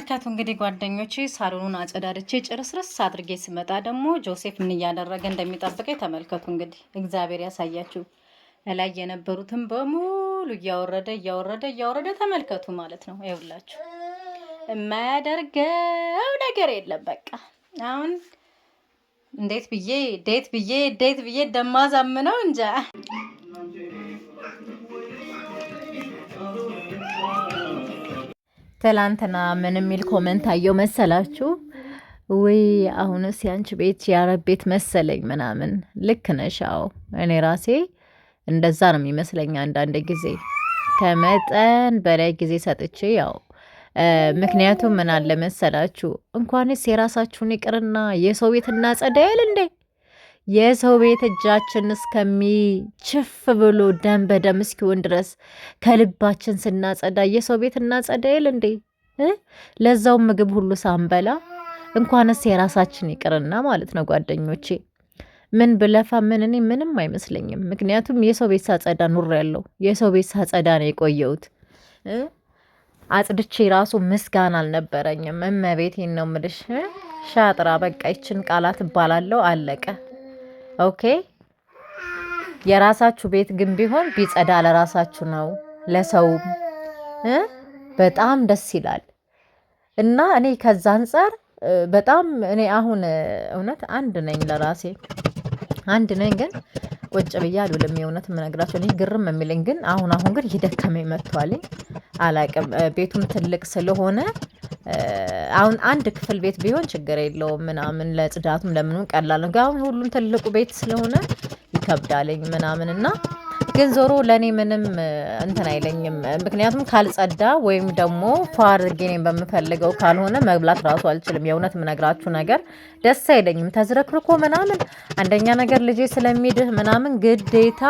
ተመልከቱ እንግዲህ ጓደኞቼ ሳሎኑን አጸዳድቼ ጭርስርስ አድርጌ ስመጣ ደግሞ ጆሴፍ ምን እያደረገ እንደሚጠብቀኝ ተመልከቱ። እንግዲህ እግዚአብሔር ያሳያችሁ። ላይ የነበሩትን በሙሉ እያወረደ ተመልከቱ ማለት ነው። ይኸውላችሁ የማያደርገው ነገር የለም። በቃ አሁን እንዴት ብዬ እንደማዛምነው እንጃ። ትላንትና ምን የሚል ኮመንት አየው መሰላችሁ? ወይ አሁንስ ያንቺ ቤት የአረብ ቤት መሰለኝ ምናምን። ልክ ነሽ። አዎ እኔ ራሴ እንደዛ ነው የሚመስለኝ አንዳንድ ጊዜ ከመጠን በላይ ጊዜ ሰጥቼ ያው ምክንያቱም ምን አለ መሰላችሁ እንኳንስ የራሳችሁን ይቅርና የሰው ቤት እናጸዳ ያል እንዴ የሰው ቤት እጃችን እስከሚችፍ ብሎ ደም በደም እስኪሆን ድረስ ከልባችን ስናጸዳ የሰው ቤት እናጸዳ ይል እንዴ? ለዛው ምግብ ሁሉ ሳንበላ እንኳንስ የራሳችን ይቅርና ማለት ነው ጓደኞቼ። ምን ብለፋ እኔ ምንም አይመስለኝም። ምክንያቱም የሰው ቤት ሳጸዳ ኑር ያለው የሰው ቤት ሳጸዳ ነው የቆየሁት። አጽድቼ ራሱ ምስጋና አልነበረኝም። እመቤቴን ነው የምልሽ። ሻጥራ በቃ ይችን ቃላት እባላለሁ። አለቀ። ኦኬ። የራሳችሁ ቤት ግን ቢሆን ቢጸዳ ለራሳችሁ ነው፣ ለሰውም በጣም ደስ ይላል። እና እኔ ከዛ አንፃር በጣም እኔ አሁን እውነት አንድ ነኝ፣ ለራሴ አንድ ነኝ። ግን ቁጭ ብዬ አልውልም። የእውነት የምነግራቸው እኔ ግርም የሚለኝ ግን አሁን ግን እየደከመኝ መጥቷል። አላቅም ቤቱም ትልቅ ስለሆነ አሁን አንድ ክፍል ቤት ቢሆን ችግር የለውም ምናምን ለጽዳቱም ለምኑም ቀላል ነው። አሁን ሁሉም ትልቁ ቤት ስለሆነ ይከብዳለኝ ምናምን እና ግን ዞሮ ለእኔ ምንም እንትን አይለኝም። ምክንያቱም ካልጸዳ ወይም ደግሞ ፏር ጌኔን በምፈልገው ካልሆነ መብላት ራሱ አልችልም። የእውነት የምነግራችሁ ነገር ደስ አይለኝም ተዝረክርኮ ምናምን። አንደኛ ነገር ልጄ ስለሚድህ ምናምን ግዴታ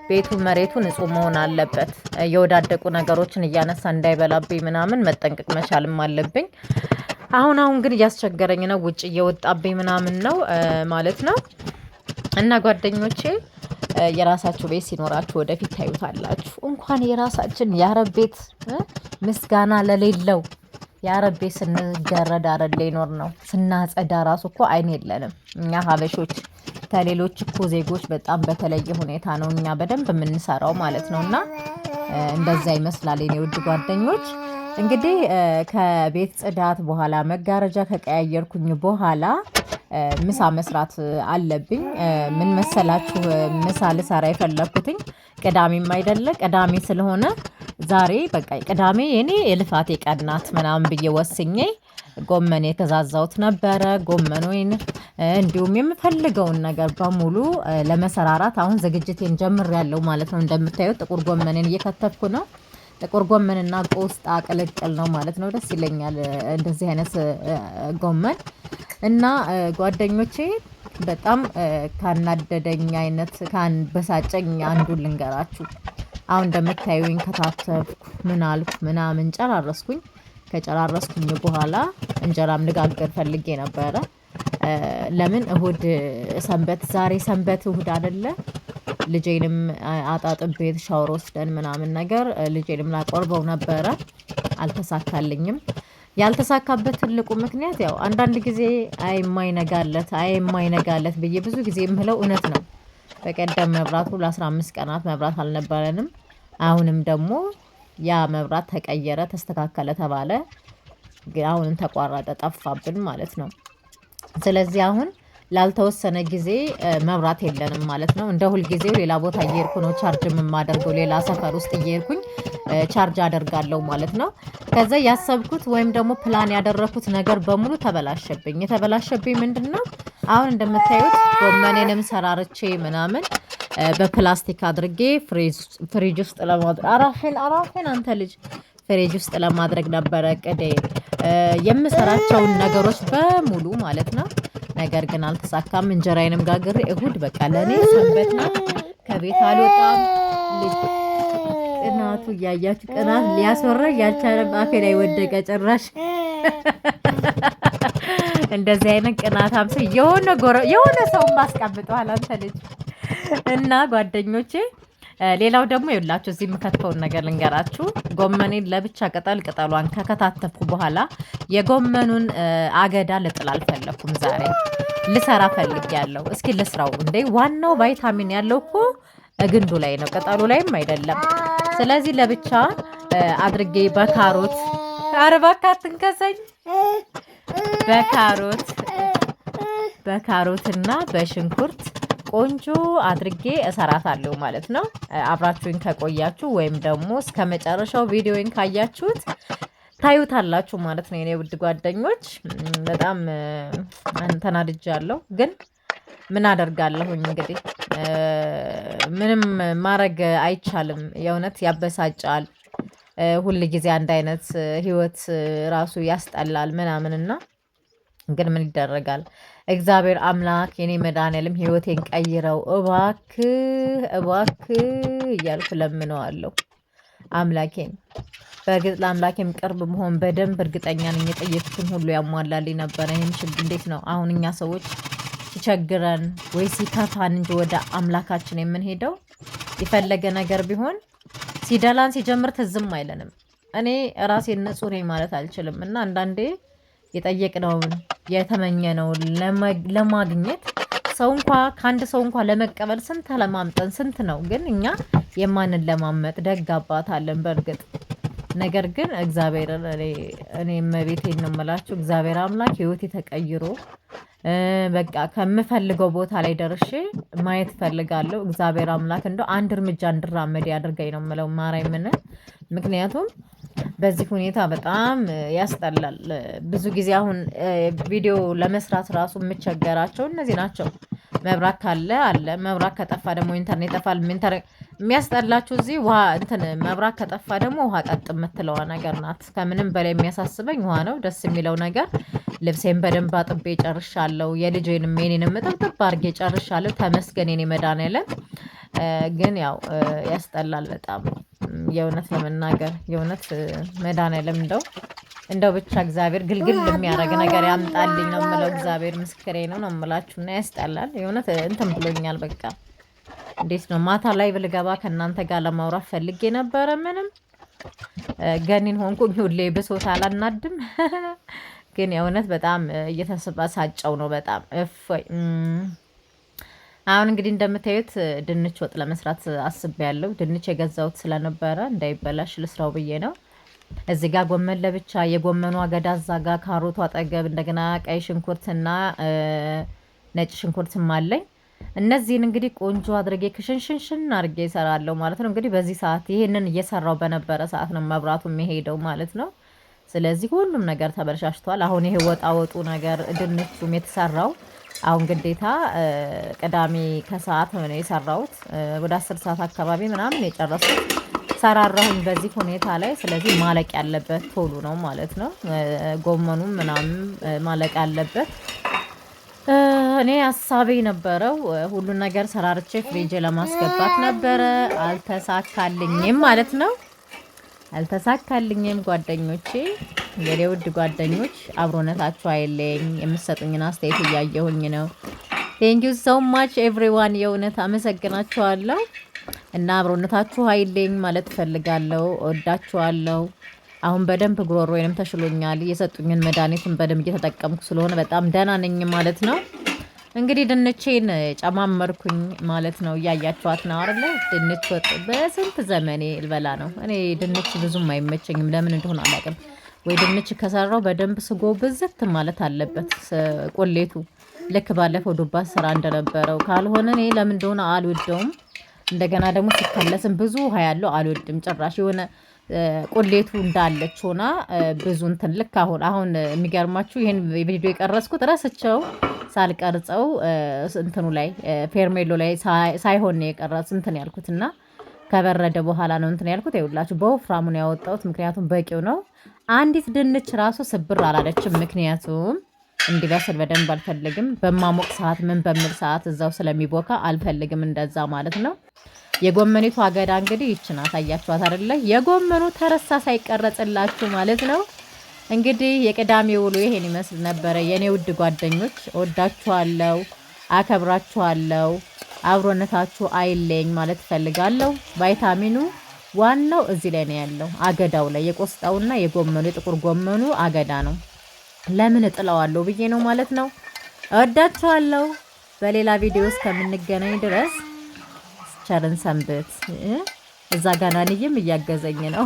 ቤቱ መሬቱ ንጹህ መሆን አለበት። የወዳደቁ ነገሮችን እያነሳ እንዳይበላብኝ ምናምን መጠንቀቅ መቻልም አለብኝ። አሁን ግን እያስቸገረኝ ነው። ውጭ እየወጣብኝ ምናምን ነው ማለት ነው። እና ጓደኞቼ የራሳችሁ ቤት ሲኖራችሁ ወደፊት ታዩታላችሁ። እንኳን የራሳችን የአረብ ቤት ምስጋና ለሌለው የአረብ ቤት ስንገረድ አይደል ይኖር ነው። ስናጸዳ ራሱ እኮ አይን የለንም እኛ ሀበሾች ከሌሎች እኮ ዜጎች በጣም በተለየ ሁኔታ ነው እኛ በደንብ የምንሰራው ማለት ነው። እና እንደዛ ይመስላል የኔ ውድ ጓደኞች። እንግዲህ ከቤት ጽዳት በኋላ መጋረጃ ከቀያየርኩኝ በኋላ ምሳ መስራት አለብኝ። ምን መሰላችሁ ምሳ ልሰራ የፈለኩትኝ ቅዳሜም አይደለ ቅዳሜ ስለሆነ ዛሬ በቃ ቅዳሜ የኔ የልፋቴ ቀን ናት ምናምን ብዬ ወስኜ ጎመን የተዛዛውት ነበረ። ጎመን ወይን እንዲሁም የምፈልገውን ነገር በሙሉ ለመሰራራት አሁን ዝግጅቴን ጀምሬያለሁ ማለት ነው። እንደምታዩት ጥቁር ጎመንን እየከተፍኩ ነው። ጥቁር ጎመንና ቆስጣ ቅልቅል ነው ማለት ነው። ደስ ይለኛል እንደዚህ አይነት ጎመን እና ጓደኞቼ በጣም ካናደደኝ አይነት ካንበሳጨኝ አንዱን ልንገራችሁ። አሁን እንደምታዩኝ ከታተፍኩ ምን አልኩ ምናምን ጨራረስኩኝ። ከጨራረስኩኝ በኋላ እንጀራም ልጋገር ፈልጌ ነበረ። ለምን እሁድ ሰንበት፣ ዛሬ ሰንበት እሁድ አይደለ? ልጄንም አጣጥቤ ሻወር ወስደን ምናምን ነገር ልጄንም ላቆርበው ነበረ። አልተሳካልኝም። ያልተሳካበት ትልቁ ምክንያት ያው አንዳንድ ጊዜ የማይነጋለት ብዬ ብዙ ጊዜ የምለው እውነት ነው። በቀደም መብራቱ ለ15 ቀናት መብራት አልነበረንም። አሁንም ደግሞ ያ መብራት ተቀየረ፣ ተስተካከለ ተባለ። አሁንም ተቋረጠ፣ ጠፋብን ማለት ነው። ስለዚህ አሁን ላልተወሰነ ጊዜ መብራት የለንም ማለት ነው። እንደ ሁልጊዜው ሌላ ቦታ እየሄድኩ ነው ቻርጅ የማደርገው። ሌላ ሰፈር ውስጥ እየሄድኩኝ ቻርጅ አደርጋለሁ ማለት ነው። ከዛ ያሰብኩት ወይም ደግሞ ፕላን ያደረኩት ነገር በሙሉ ተበላሸብኝ። የተበላሸብኝ ምንድነው? አሁን እንደምታዩት ጎመኔንም ሰራርቼ ምናምን በፕላስቲክ አድርጌ ፍሪጅ ውስጥ ለማድረግ አራፌን አንተ ልጅ ፍሪጅ ውስጥ ለማድረግ ነበረ እቅዴ የምሰራቸውን ነገሮች በሙሉ ማለት ነው። ነገር ግን አልተሳካም። እንጀራዬንም ጋግሬ እሁድ በቃ ለኔ ሰንበት ናት፣ ከቤት አልወጣም። ቅናቱ እያያችሁ ቅናት ሊያስወራ ያልቻለም አፌ ላይ ወደቀ ጭራሽ። እንደዚህ አይነት ቅናታም ሰው የሆነ ሰው ማስቀምጠዋል አንተ ልጅ። እና ጓደኞቼ ሌላው ደግሞ ይኸውላችሁ እዚህ የምከትፈውን ነገር ልንገራችሁ። ጎመኔን ለብቻ ቅጠል ቅጠሏን ከከታተፍኩ በኋላ የጎመኑን አገዳ ልጥል አልፈለኩም። ዛሬ ልሰራ ፈልጌያለሁ። እስኪ ልስራው። እንዴ ዋናው ቫይታሚን ያለው እኮ ግንዱ ላይ ነው፣ ቅጠሉ ላይም አይደለም። ስለዚህ ለብቻ አድርጌ በካሮት አርባካ ትንከሰኝ በካሮትና በሽንኩርት ቆንጆ አድርጌ እሰራታለሁ ማለት ነው። አብራችሁኝ ከቆያችሁ ወይም ደግሞ እስከ መጨረሻው ቪዲዮን ካያችሁት ታዩታላችሁ ማለት ነው። የኔ ውድ ጓደኞች በጣም ተናድጃለሁ፣ ግን ምን አደርጋለሁኝ እንግዲህ ምንም ማድረግ አይቻልም። የእውነት ያበሳጫል። ሁል ጊዜ አንድ አይነት ህይወት ራሱ ያስጠላል ምናምንና ግን ምን ይደረጋል። እግዚአብሔር አምላክ የኔ መድኃኒዓለም ህይወቴን ቀይረው እባክህ እያልኩ ለምነዋለሁ አምላኬን። በግጥ ለአምላኬም ቅርብ መሆን በደንብ እርግጠኛ ነኝ የጠየኩትን ሁሉ ያሟላልኝ ነበረ። ይህም ችግር እንዴት ነው አሁን እኛ ሰዎች ሲቸግረን ወይ ሲከፋን እንጂ ወደ አምላካችን የምንሄደው? የፈለገ ነገር ቢሆን ሲደላን ሲጀምር ትዝም አይለንም። እኔ ራሴን ንጹህ ነኝ ማለት አልችልም እና አንዳንዴ የጠየቅነውን የተመኘነውን ለማግኘት ሰው እንኳ ከአንድ ሰው እንኳ ለመቀበል ስንት ለማምጠን ስንት ነው። ግን እኛ የማንን ለማመጥ ደግ አባት አለን በእርግጥ። ነገር ግን እግዚአብሔር እኔ እመቤቴን ነው የምላችሁ፣ እግዚአብሔር አምላክ ህይወቴ ተቀይሮ በቃ ከምፈልገው ቦታ ላይ ደርሼ ማየት ፈልጋለሁ። እግዚአብሔር አምላክ እንደው አንድ እርምጃ እንድራመድ ያድርገኝ ነው የምለው ማርያምን። ምክንያቱም በዚህ ሁኔታ በጣም ያስጠላል። ብዙ ጊዜ አሁን ቪዲዮ ለመስራት ራሱ የምቸገራቸው እነዚህ ናቸው። መብራት ካለ አለ፣ መብራት ከጠፋ ደግሞ ኢንተርኔት ጠፋል። የሚያስጠላችሁ እዚህ ውሃ እንትን መብራት ከጠፋ ደግሞ ውሃ ጠጥ የምትለዋ ነገር ናት። ከምንም በላይ የሚያሳስበኝ ውሃ ነው። ደስ የሚለው ነገር ልብሴን በደንብ አጥቤ ጨርሻለሁ። የልጄንም የኔንም ጥብጥብ አድርጌ ጨርሻለሁ። ተመስገን የኔ መድኃኒዓለም። ግን ያው ያስጠላል በጣም የእውነት ለመናገር የእውነት መድኃኒዓለም እንደው ብቻ እግዚአብሔር ግልግል የሚያደርግ ነገር ያምጣልኝ ነው የምለው። እግዚአብሔር ምስክሬ ነው የምላችሁና ያስጠላል የእውነት እንትን ብሎኛል። በቃ እንዴት ነው ማታ ላይ ብልገባ ከእናንተ ጋር ለማውራት ፈልጌ ነበረ። ምንም ገኒን ሆንኩኝ ሁሌ ብሶት አላናድም። ግን የእውነት በጣም እየተሰባሳጨው ነው በጣም እፎይ። አሁን እንግዲህ እንደምታዩት ድንች ወጥ ለመስራት አስቤያለሁ። ድንች የገዛሁት ስለነበረ እንዳይበላሽ ልስራው ብዬ ነው። እዚህ ጋር ጎመን ለብቻ፣ የጎመኑ አገዳ እዛ ጋር፣ ካሮቱ አጠገብ፣ እንደገና ቀይ ሽንኩርትና ነጭ ሽንኩርትም አለኝ። እነዚህን እንግዲህ ቆንጆ አድርጌ ክሽንሽንሽን አድርጌ እሰራለሁ ማለት ነው። እንግዲህ በዚህ ሰዓት ይሄንን እየሰራው በነበረ ሰዓት ነው መብራቱ የሚሄደው ማለት ነው። ስለዚህ ሁሉም ነገር ተበላሽቷል። አሁን ይሄ ወጡ ነገር ድንቹም የተሰራው አሁን ግዴታ ቅዳሜ ከሰዓት ነው የሰራሁት። ወደ 10 ሰዓት አካባቢ ምናምን የጨረሱት ሰራራሁኝ በዚህ ሁኔታ ላይ። ስለዚህ ማለቅ ያለበት ቶሎ ነው ማለት ነው። ጎመኑም ምናምን ማለቅ ያለበት። እኔ ሀሳቤ ነበረው ሁሉን ነገር ሰራርቼ ፍሪጅ ለማስገባት ነበረ። አልተሳካልኝም ማለት ነው። አልተሳካልኝም ጓደኞቼ፣ የኔ ውድ ጓደኞች አብሮነታችሁ አይለኝ። የምትሰጡኝን አስተያየት እያየሁኝ ነው። ቴንክ ዩ ሶ ማች ኤቭሪዋን፣ የእውነት አመሰግናችኋለሁ እና አብሮነታችሁ አይለኝ ማለት እፈልጋለሁ። እወዳችኋለሁ። አሁን በደንብ ጉሮሮዬንም ተሽሎኛል። የሰጡኝን መድኃኒትን በደንብ እየተጠቀምኩ ስለሆነ በጣም ደህና ነኝ ማለት ነው። እንግዲህ ድንቼን ጨማመርኩኝ ማለት ነው። እያያችኋት ነው አይደለ? ድንች ወጥ በስንት ዘመኔ ልበላ ነው። እኔ ድንች ብዙም አይመቸኝም፣ ለምን እንደሆነ አላውቅም። ወይ ድንች ከሰራው በደንብ ስጎ ብዝት ማለት አለበት ቁሌቱ፣ ልክ ባለፈው ዱባ ስራ እንደነበረው። ካልሆነ እኔ ለምን እንደሆነ አልወደውም። እንደገና ደግሞ ሲከለስም ብዙ ውሃ ያለው አልወድም ጭራሽ። የሆነ ቁሌቱ እንዳለች ሆና ብዙ እንትን ልክ አሁን የሚገርማችሁ ይሄን ቪዲዮ የቀረጽኩት ረስቸው ሳልቀርጸው እንትኑ ላይ ፌርሜሎ ላይ ሳይሆን የቀረጽ እንትን ያልኩትና ከበረደ በኋላ ነው እንትን ያልኩት። ይኸውላችሁ በወፍራሙ ነው ያወጣሁት፣ ምክንያቱም በቂው ነው። አንዲት ድንች ራሱ ስብር አላለችም፣ ምክንያቱም እንዲበስል በደንብ አልፈልግም። በማሞቅ ሰዓት ምን በምል ሰዓት እዛው ስለሚቦካ አልፈልግም እንደዛ ማለት ነው። የጎመኒቱ አገዳ እንግዲህ ይችና ታያችኋት አይደለ? የጎመኑ ተረሳ ሳይቀረጽላችሁ ማለት ነው። እንግዲህ የቅዳሜ ውሎ ይሄን ይመስል ነበረ። የኔ ውድ ጓደኞች እወዳችኋለሁ፣ አከብራችኋለሁ። አብሮነታችሁ አይለኝ ማለት ፈልጋለሁ። ቫይታሚኑ ዋናው እዚህ ላይ ነው ያለው፣ አገዳው ላይ የቆስጣውና የጎመኑ የጥቁር ጎመኑ አገዳ ነው። ለምን እጥለዋለሁ ብዬ ነው ማለት ነው። እወዳችኋለሁ። በሌላ ቪዲዮ እስከምንገናኝ ድረስ ቸርን ሰንብት። እዛ ጋናንዬም እያገዘኝ ነው።